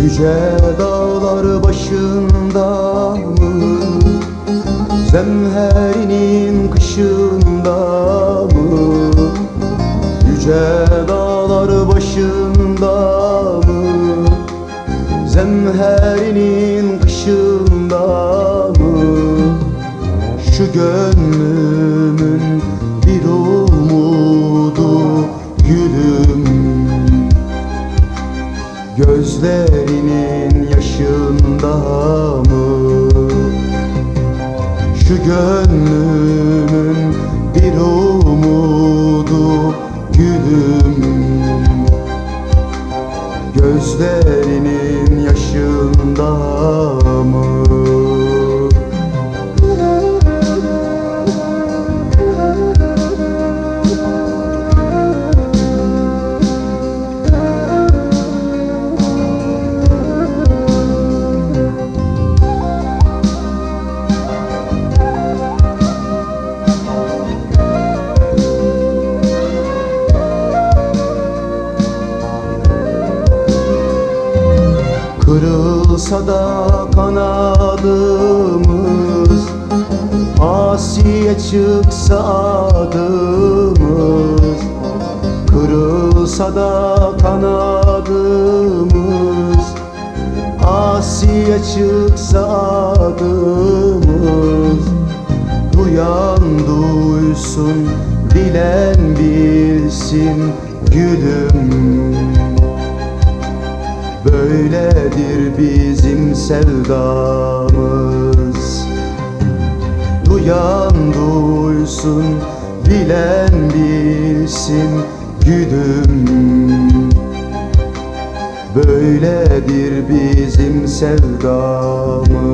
Yüce dağlar başında mı, zemherinin kışında mı? Yüce dağlar başında mı, zemherinin kışında mı? Şu gönlümün bir umudu gülüm, gözlerinin yaşında mı? Şu gönlümün bir umudu gülüm, gözlerinin yaşında mı? Kırılsa da kanadımız, asiye çıksa adımız. Kırılsa da kanadımız, asiye çıksa adımız. Duyan duysun, bilen bilsin gülüm, böyledir bizim sevdamız. Duyan duysun, bilen bilsin gülüm, böyledir bizim sevdamız.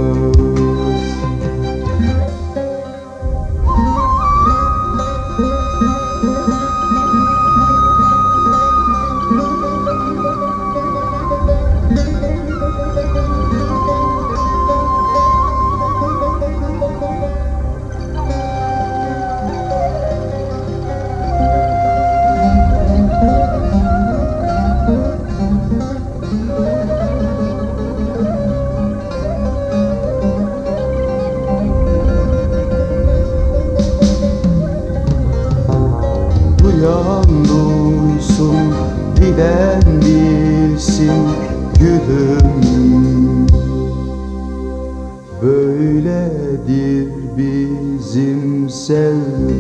Duyan duysun, bilen bilsin gülüm, böyledir bizim sevdamız.